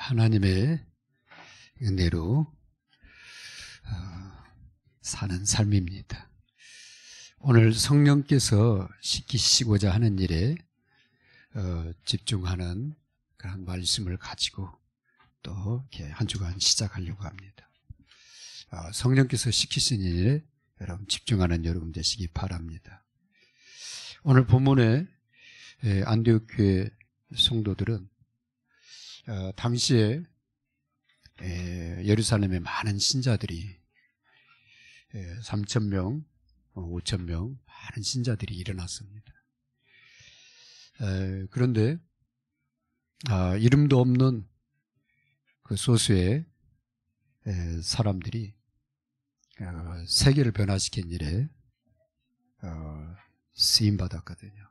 하나님의 은혜로 사는 삶입니다. 오늘 성령께서 시키시고자 하는 일에 집중하는 그런 말씀을 가지고 또 이렇게 한 주간 시작하려고 합니다. 성령께서 시키신 일에 여러분 집중하는 여러분 되시기 바랍니다. 오늘 본문에 안디옥 교회 성도들은 당시에 예루살렘에 많은 신자들이 3,000명, 5,000명 많은 신자들이 일어났습니다. 그런데 이름도 없는 그 소수의 사람들이 세계를 변화시킨 일에 쓰임받았거든요.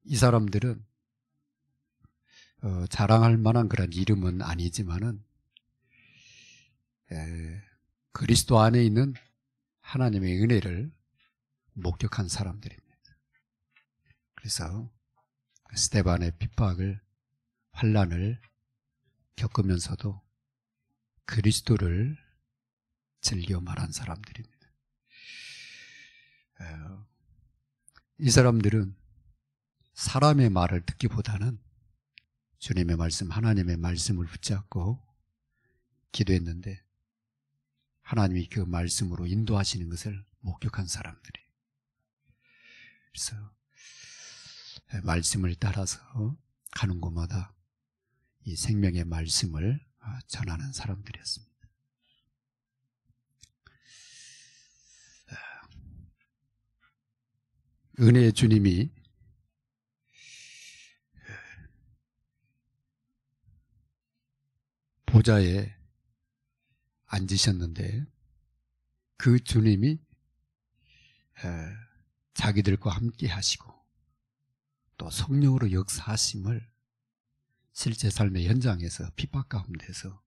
이 사람들은 자랑할 만한 그런 이름은 아니지만은 그리스도 안에 있는 하나님의 은혜를 목격한 사람들입니다. 그래서 스데반의 핍박을, 환난을 겪으면서도 그리스도를 즐겨 말한 사람들입니다. 이 사람들은 사람의 말을 듣기보다는 주님의 말씀, 하나님의 말씀을 붙잡고 기도했는데 하나님이 그 말씀으로 인도하시는 것을 목격한 사람들이. 그래서 말씀을 따라서 가는 곳마다 이 생명의 말씀을 전하는 사람들이었습니다. 은혜의 주님이 보좌에 앉으셨는데 그 주님이 자기들과 함께 하시고 또 성령으로 역사하심을 실제 삶의 현장에서 핍박 가운데서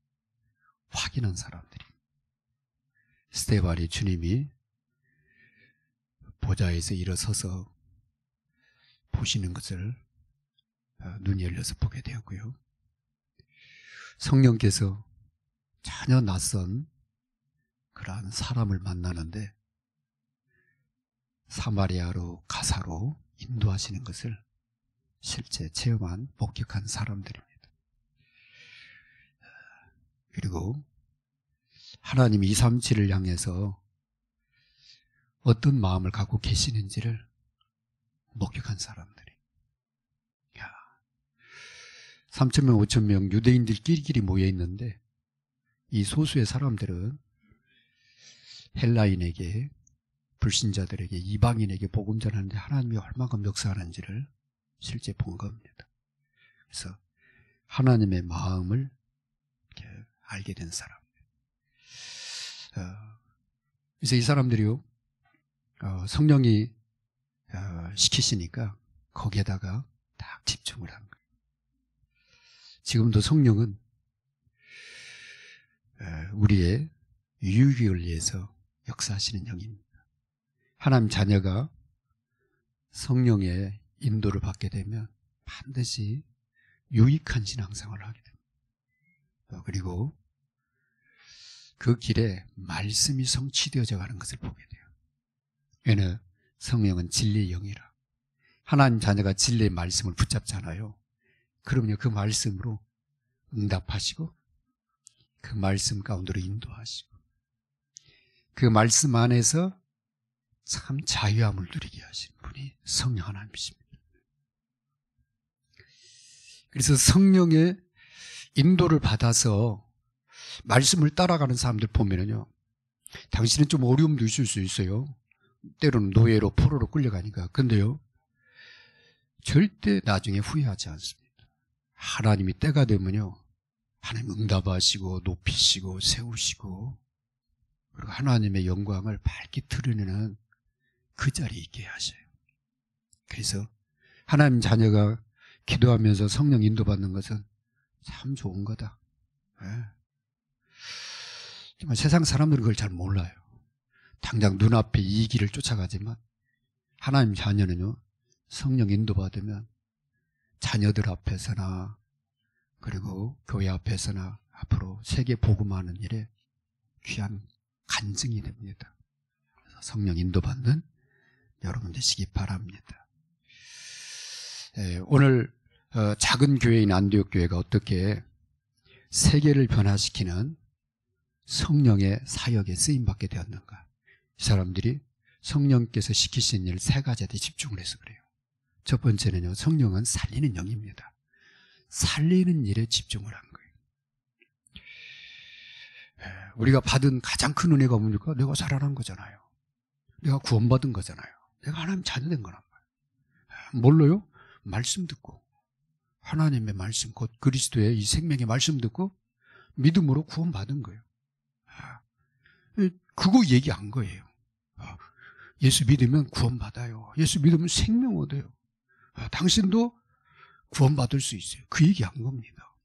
확인한 사람들이, 스데반이 주님이 보좌에서 일어서서 보시는 것을 눈이 열려서 보게 되었고요. 성령께서 전혀 낯선 그러한 사람을 만나는데 사마리아로 가사로 인도하시는 것을 실제 체험한, 목격한 사람들입니다. 그리고 하나님 237을 향해서 어떤 마음을 갖고 계시는지를 목격한 사람들이. 3,000명, 5,000명 유대인들 끼리끼리 모여 있는데 이 소수의 사람들은 헬라인에게, 불신자들에게, 이방인에게 복음 전하는데 하나님이 얼마큼 역사하는지를 실제 본 겁니다. 그래서 하나님의 마음을 이렇게 알게 된 사람. 그래서 이 사람들이요, 성령이 시키시니까 거기에다가 딱 집중을 한 거예요. 지금도 성령은 우리의 유익을 위해서 역사하시는 영입니다. 하나님 자녀가 성령의 인도를 받게 되면 반드시 유익한 신앙생활을 하게 됩니다. 그리고 그 길에 말씀이 성취되어져 가는 것을 보게 돼요. 왜냐하면 성령은 진리의 영이라. 하나님 자녀가 진리의 말씀을 붙잡잖아요. 그러면요, 그 말씀으로 응답하시고 그 말씀 가운데로 인도하시고 그 말씀 안에서 참 자유함을 누리게 하시는 분이 성령 하나님이십니다. 그래서 성령의 인도를 받아서 말씀을 따라가는 사람들 보면은요, 당신은 좀 어려움도 있을 수 있어요. 때로는 노예로, 포로로 끌려가니까. 근데요, 절대 나중에 후회하지 않습니다. 하나님이 때가 되면요, 하나님 응답하시고 높이시고 세우시고 그리고 하나님의 영광을 밝게 드러내는 그 자리에 있게 하셔요. 그래서 하나님 자녀가 기도하면서 성령 인도받는 것은 참 좋은 거다. 정말 세상 사람들은 그걸 잘 몰라요. 당장 눈앞에 이 길을 쫓아가지만 하나님 자녀는요, 성령 인도받으면 자녀들 앞에서나 그리고 교회 앞에서나 앞으로 세계 복음하는 일에 귀한 간증이 됩니다. 그래서 성령 인도받는 여러분 되시기 바랍니다. 오늘 작은 교회인 안디옥 교회가 어떻게 세계를 변화시키는 성령의 사역에 쓰임받게 되었는가. 이 사람들이 성령께서 시키신 일 세 가지에 집중을 해서 그래요. 첫 번째는요, 성령은 살리는 영입니다. 살리는 일에 집중을 한 거예요. 우리가 받은 가장 큰 은혜가 뭡니까? 내가 살아난 거잖아요. 내가 구원받은 거잖아요. 내가 하나님 자녀된 거란 말이에요. 뭘로요? 말씀 듣고, 하나님의 말씀, 곧 그리스도의 이 생명의 말씀 듣고 믿음으로 구원받은 거예요. 그거 얘기한 거예요. 예수 믿으면 구원받아요. 예수 믿으면 생명 얻어요. 당신도 구원받을 수 있어요. 그 얘기한 겁니다.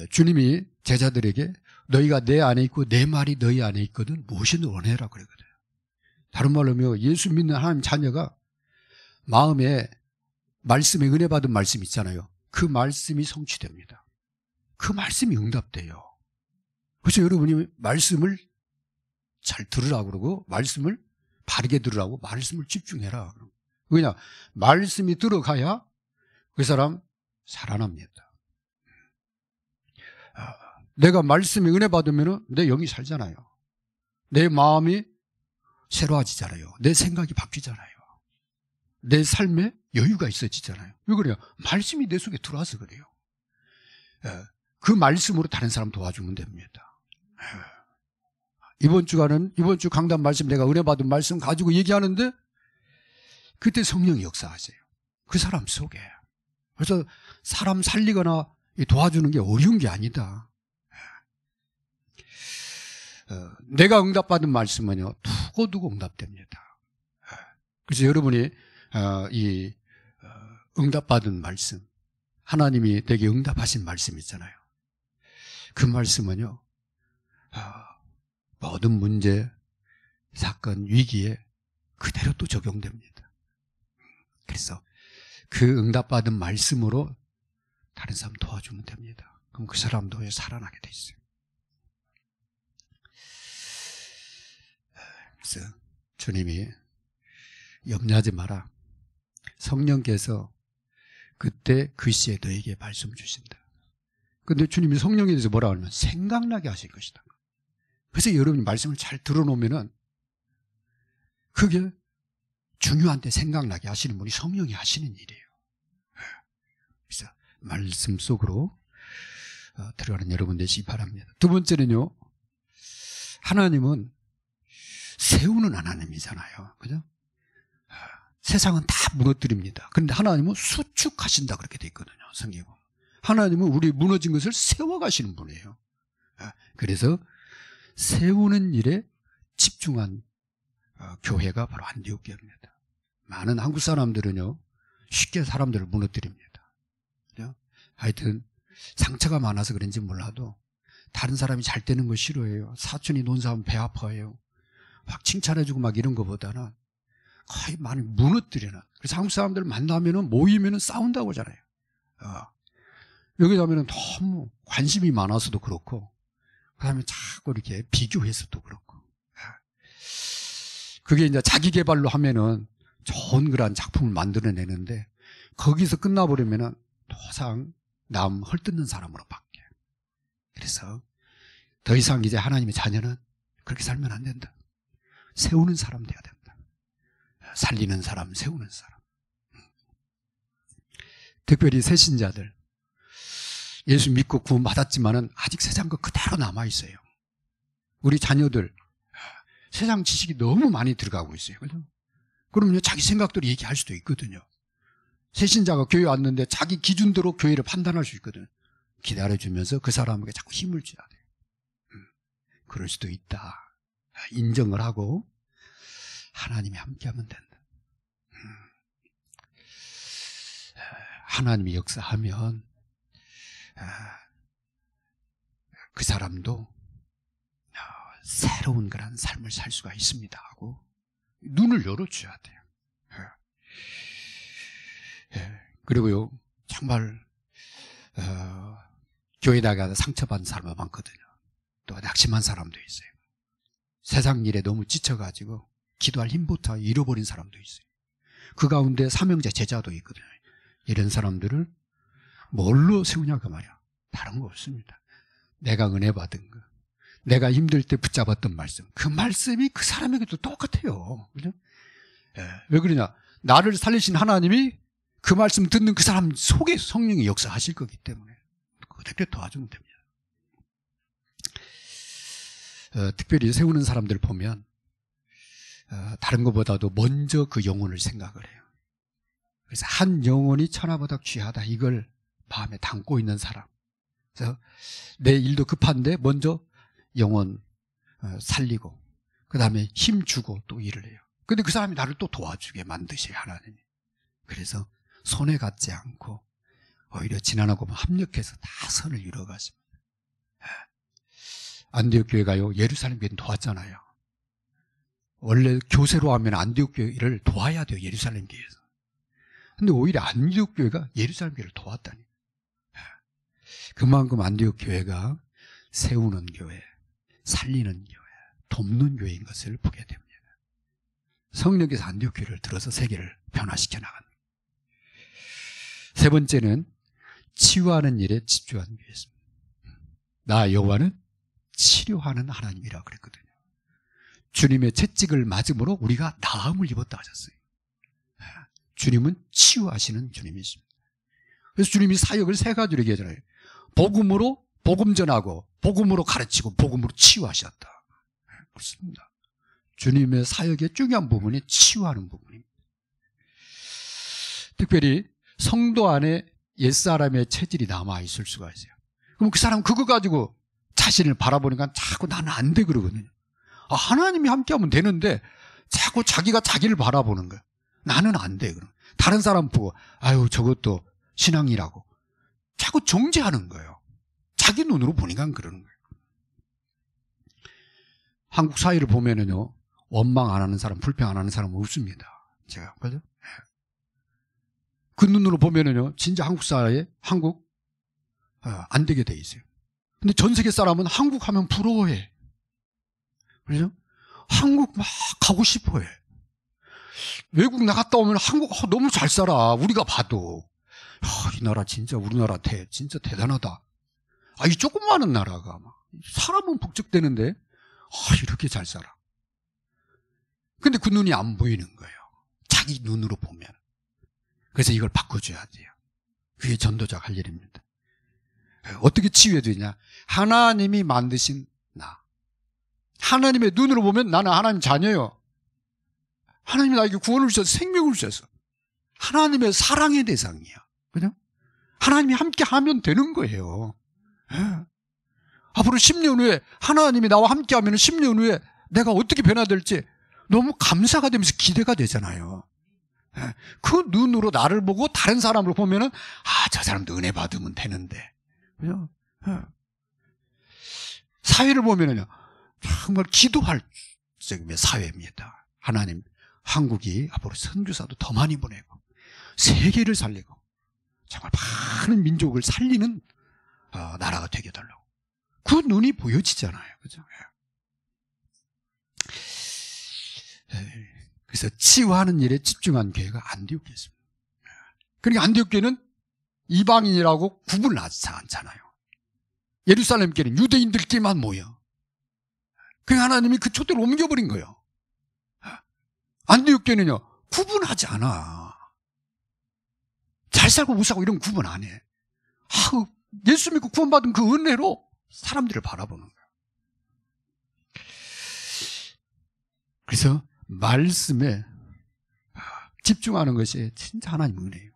주님이 제자들에게 너희가 내 안에 있고 내 말이 너희 안에 있거든 무엇이든 원해라 그러거든요. 다른 말로 하면 예수 믿는 하나님 자녀가 마음에 말씀에 은혜 받은 말씀 있잖아요. 그 말씀이 성취됩니다. 그 말씀이 응답돼요. 그래서 여러분이 말씀을 잘 들으라고 그러고 말씀을 바르게 들으라고 말씀을 집중해라. 그냥 말씀이 들어가야 그 사람 살아납니다. 내가 말씀에 은혜 받으면 내 영이 살잖아요. 내 마음이 새로워지잖아요. 내 생각이 바뀌잖아요. 내 삶에 여유가 있어지잖아요. 왜 그래요? 말씀이 내 속에 들어와서 그래요. 그 말씀으로 다른 사람 도와주면 됩니다. 이번 주 강단 말씀 내가 은혜 받은 말씀 가지고 얘기하는데 그때 성령이 역사하세요. 그 사람 속에. 그래서 사람 살리거나 도와주는 게 어려운 게 아니다. 내가 응답받은 말씀은요, 두고두고 응답됩니다. 그래서 여러분이 이 응답받은 말씀, 하나님이 내게 응답하신 말씀 있잖아요. 그 말씀은요, 모든 문제, 사건, 위기에 그대로 또 적용됩니다. 그래서 그 응답받은 말씀으로 다른 사람 도와주면 됩니다. 그럼 그 사람도 살아나게 돼 있어요. 그래서 주님이 염려하지 마라. 성령께서 그때 그 시에 너에게 말씀 주신다. 근데 주님이 성령에 대해서 뭐라고 하면 생각나게 하실 것이다. 그래서 여러분이 말씀을 잘 들어놓으면은 그게 중요한데 생각나게 하시는 분이 성령이 하시는 일이에요. 그래서 말씀 속으로 들어가는 여러분 되시기 바랍니다. 두 번째는요, 하나님은 세우는 하나님이잖아요. 그죠? 세상은 다 무너뜨립니다. 그런데 하나님은 수축하신다 그렇게 돼 있거든요. 성경에 보면. 하나님은 우리 무너진 것을 세워가시는 분이에요. 그래서 세우는 일에 집중한 교회가 바로 안디옥 교회입니다. 많은 한국 사람들은요, 쉽게 사람들을 무너뜨립니다. 그죠? 하여튼 상처가 많아서 그런지 몰라도 다른 사람이 잘 되는 거 싫어해요. 사촌이 논사하면 배 아파해요. 막 칭찬해주고 막 이런 거보다는 거의 많이 무너뜨리는. 그래서 한국 사람들 만나면은 모이면은 싸운다고 하잖아요. 여기 가면은 너무 관심이 많아서도 그렇고, 그 다음에 자꾸 이렇게 비교해서도 그렇고. 그게 이제 자기 개발로 하면은 좋은 그런 작품을 만들어내는데, 거기서 끝나버리면은 도상 남 헐뜯는 사람으로 바뀌어요. 그래서 더 이상 이제 하나님의 자녀는 그렇게 살면 안 된다. 세우는 사람 돼야 된다. 살리는 사람, 세우는 사람. 특별히 새신자들, 예수 믿고 구원 받았지만은 아직 세상 거 그대로 남아 있어요. 우리 자녀들 세상 지식이 너무 많이 들어가고 있어요. 그러면 자기 생각대로 얘기할 수도 있거든요. 새신자가 교회 왔는데 자기 기준대로 교회를 판단할 수 있거든요. 기다려주면서 그 사람에게 자꾸 힘을 줘야 돼요. 그럴 수도 있다. 인정을 하고 하나님이 함께하면 된다. 하나님이 역사하면 그 사람도 새로운 그런 삶을 살 수가 있습니다 하고 눈을 열어줘야 돼요. 그리고요, 정말 교회 나가서 상처받은 사람도 많거든요. 또 낙심한 사람도 있어요. 세상 일에 너무 지쳐가지고 기도할 힘부터 잃어버린 사람도 있어요. 그 가운데 삼형제 제자도 있거든요. 이런 사람들을 뭘로 세우냐고 말이야. 다른 거 없습니다. 내가 은혜 받은 거, 내가 힘들 때 붙잡았던 말씀, 그 말씀이 그 사람에게도 똑같아요. 그죠? 왜 그러냐? 나를 살리신 하나님이 그 말씀 듣는 그 사람 속에 성령이 역사하실 거기 때문에 그렇게 도와주면 됩니다. 특별히 세우는 사람들 보면 다른 것보다도 먼저 그 영혼을 생각을 해요. 그래서 한 영혼이 천하보다 귀하다, 이걸 마음에 담고 있는 사람. 그래서 내 일도 급한데 먼저 영혼 살리고 그 다음에 힘 주고 또 일을 해요. 근데 그 사람이 나를 또 도와주게 만드셔요, 하나님이. 그래서 손해 갖지 않고 오히려 지난하고 합력해서 다 선을 이루어가십니다. 안디옥 교회가요, 예루살렘 교회는 도왔잖아요. 원래 교세로 하면 안디옥 교회를 도와야 돼요, 예루살렘 교회에서. 근데 오히려 안디옥 교회가 예루살렘 교회를 도왔다니. 그만큼 안디옥 교회가 세우는 교회, 살리는 교회, 돕는 교회인 것을 보게 됩니다. 성령께서 안디옥 교회를 들어서 세계를 변화시켜 나가는. 세 번째는 치유하는 일에 집중하는 교회였습니다. 나 여호와는 치료하는 하나님이라고 그랬거든요. 주님의 채찍을 맞음으로 우리가 나음을 입었다 하셨어요. 주님은 치유하시는 주님이십니다. 그래서 주님이 사역을 세 가지로 얘기하잖아요. 복음으로 복음 전하고, 복음으로 가르치고, 복음으로 치유하셨다. 그렇습니다. 주님의 사역의 중요한 부분이 치유하는 부분입니다. 특별히 성도 안에 옛사람의 체질이 남아있을 수가 있어요. 그럼 그 사람 그거 가지고 자신을 바라보니까 자꾸 나는 안 돼 그러거든요. 하나님이 함께하면 되는데 자꾸 자기가 자기를 바라보는 거예요. 나는 안 돼. 그럼 다른 사람 보고 아유 저것도 신앙이라고 자꾸 정죄하는 거예요. 자기 눈으로 보니까 그러는 거예요. 한국 사회를 보면은요, 원망 안 하는 사람, 불평 안 하는 사람은 없습니다. 제가 그죠? 그 눈으로 보면은요, 진짜 한국 사회에 안 되게 돼 있어요. 근데 전 세계 사람은 한국 하면 부러워해. 그죠? 한국 막 가고 싶어해. 외국 나갔다 오면 한국 너무 잘 살아. 우리가 봐도 이 나라 진짜 우리나라 진짜 대단하다. 이 조그마한 나라가 사람은 북적대는데 이렇게 잘 살아. 근데 그 눈이 안 보이는 거예요. 자기 눈으로 보면. 그래서 이걸 바꿔줘야 돼요. 그게 전도자가 할 일입니다. 어떻게 치유해야 되냐? 하나님이 만드신 나. 하나님의 눈으로 보면 나는 하나님 자녀예요. 하나님이 나에게 구원을 주셔서 생명을 주셔서 하나님의 사랑의 대상이야. 그죠? 하나님이 함께 하면 되는 거예요. 앞으로 10년 후에 하나님이 나와 함께 하면 10년 후에 내가 어떻게 변화될지 너무 감사가 되면서 기대가 되잖아요. 그 눈으로 나를 보고 다른 사람을 보면은 저 사람도 은혜 받으면 되는데. 그죠? 사회를 보면은요, 정말 기도할 사회입니다. 하나님, 한국이 앞으로 선교사도 더 많이 보내고 세계를 살리고 정말 많은 민족을 살리는 나라가 되게 해달라고. 그 눈이 보여지잖아요. 그죠? 그래서 치유하는 일에 집중한 교회가 안디옥 교회입니다. 그러니까 안디옥 교회는 이방인이라고 구분을 하지 않잖아요. 예루살렘 교회는 유대인들끼리만 모여. 그러니까 하나님이 그 초대를 옮겨버린 거예요. 안디옥 교회는요, 구분하지 않아. 잘 살고 못 살고 이런 구분 안 해. 예수 믿고 구원받은 그 은혜로 사람들을 바라보는 거예요. 그래서 말씀에 집중하는 것이 진짜 하나님 은혜예요.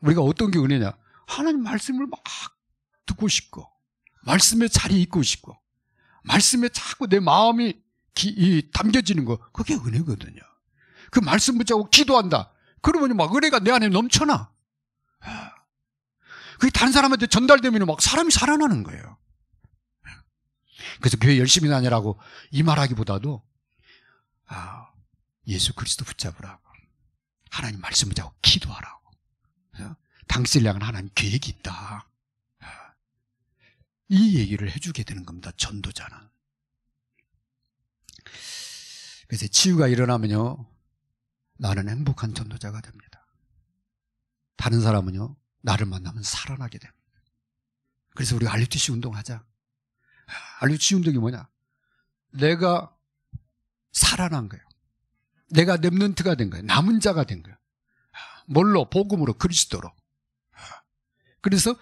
우리가 어떤 게 은혜냐? 하나님 말씀을 막 듣고 싶고, 말씀에 자리에 있고 싶고, 말씀에 자꾸 내 마음이 담겨지는 거, 그게 은혜거든요. 그 말씀 붙잡고 기도한다. 그러면 막 은혜가 내 안에 넘쳐나. 그게 다른 사람한테 전달되면 막 사람이 살아나는 거예요. 그래서 교회 열심히 다니라고 이 말하기보다도 예수 그리스도 붙잡으라고, 하나님 말씀 붙잡고 기도하라고. 당신을 향한 하나님 계획이 있다. 이 얘기를 해주게 되는 겁니다. 전도자는. 그래서 치유가 일어나면요, 나는 행복한 전도자가 됩니다. 다른 사람은요, 나를 만나면 살아나게 됩니다. 그래서 우리가 RUTC 운동하자. RUTC 운동이 뭐냐? 내가 살아난 거예요. 내가 렘넌트가 된 거예요. 남은 자가 된 거예요. 뭘로? 복음으로, 그리스도로. 그래서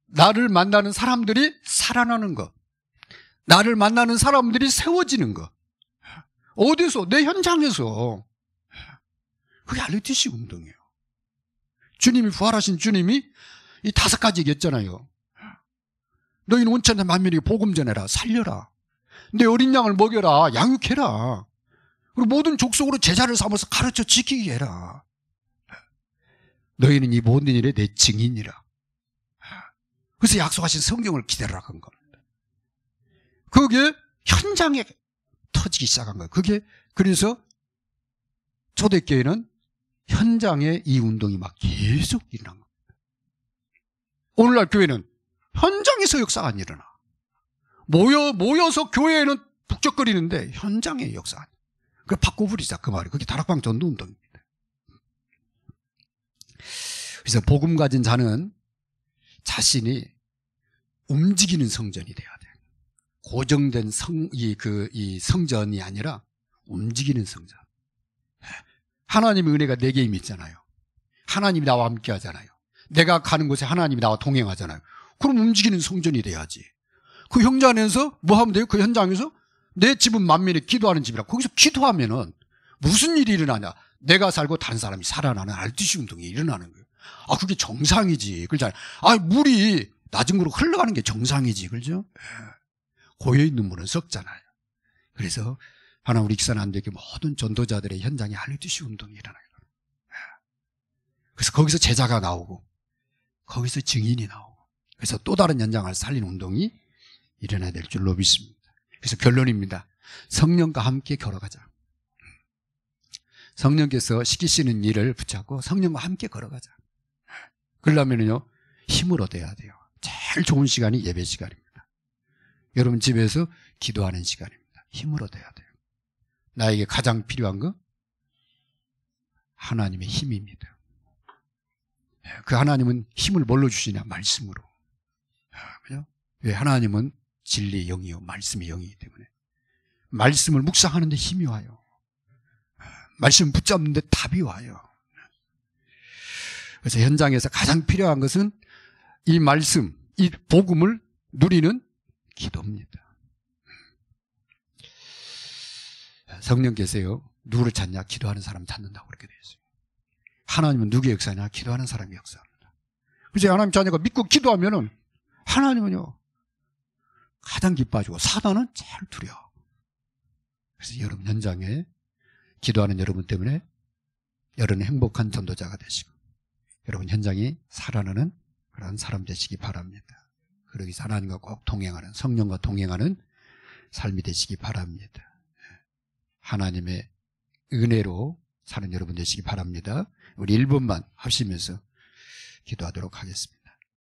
나를 만나는 사람들이 살아나는 것, 나를 만나는 사람들이 세워지는 것. 어디서? 내 현장에서. 그게 RUTC 운동이에요. 주님이, 부활하신 주님이 이 5가지 얘기했잖아요. 너희는 온 천하 만민에게 복음 전해라, 살려라. 내 어린 양을 먹여라, 양육해라. 그리고 모든 족속으로 제자를 삼아서 가르쳐 지키게 해라. 너희는 이 모든 일에 내 증인이라. 그래서 약속하신 성경을 기다리라 한 겁니다. 그게 현장에 터지기 시작한 거예요. 그게, 그래서 초대교회는 현장에 이 운동이 막 계속 일어난 겁니다. 오늘날 교회는 현장에서 역사가 안 일어나. 모여서 교회에는 북적거리는데 현장의 역사가 아니에요. 그걸 바꿔버리자, 그 말이. 그게 다락방 전도 운동입니다. 그래서 복음 가진 자는 자신이 움직이는 성전이 돼야 돼요. 고정된 이 성전이 아니라 움직이는 성전. 하나님의 은혜가 내게 임이 있잖아요. 하나님이 나와 함께 하잖아요. 내가 가는 곳에 하나님이 나와 동행하잖아요. 그럼 움직이는 성전이 돼야지. 그 현장에서 뭐 하면 돼요? 그 현장에서 내 집은 만민이 기도하는 집이라. 거기서 기도하면은 무슨 일이 일어나냐? 내가 살고 다른 사람이 살아나는 RUTC 운동이 일어나는 거예요. 아, 그게 정상이지. 그렇잖아요. 아, 물이 낮은 곳으로 흘러가는 게 정상이지. 그렇죠? 고여있는 물은 썩잖아요. 그래서 하나 우리 기사는 안 되게 모든 전도자들의 현장에 RUTC 운동이 일어나요. 그래서 거기서 제자가 나오고 거기서 증인이 나오고 그래서 또 다른 현장을 살리는 운동이 일어나야 될 줄로 믿습니다. 그래서 결론입니다. 성령과 함께 걸어가자. 성령께서 시키시는 일을 붙잡고 성령과 함께 걸어가자. 그러려면요, 힘을 얻어야 돼요. 제일 좋은 시간이 예배 시간입니다. 여러분 집에서 기도하는 시간입니다. 힘을 얻어야 돼요. 나에게 가장 필요한 거 하나님의 힘입니다. 그 하나님은 힘을 뭘로 주시냐? 말씀으로. 그죠? 왜? 하나님은 진리의 영이요 말씀의 영이기 때문에 말씀을 묵상하는데 힘이 와요. 말씀 붙잡는데 답이 와요. 그래서 현장에서 가장 필요한 것은 이 말씀, 이 복음을 누리는 기도입니다. 성령께서요, 누구를 찾냐? 기도하는 사람 찾는다고 그렇게 되어 있어요. 하나님은 누구의 역사냐? 기도하는 사람의 역사입니다. 그래서 하나님 자녀가 믿고 기도하면은 하나님은요, 가장 기뻐하시고 사단은 제일 두려워. 그래서 여러분 현장에 기도하는 여러분 때문에 여러분 행복한 전도자가 되시고 여러분 현장이 살아나는 그런 사람 되시기 바랍니다. 그러기 위해서 하나님과 꼭 동행하는, 성령과 동행하는 삶이 되시기 바랍니다. 하나님의 은혜로 사는 여러분 되시기 바랍니다. 우리 1분만 하시면서 기도하도록 하겠습니다.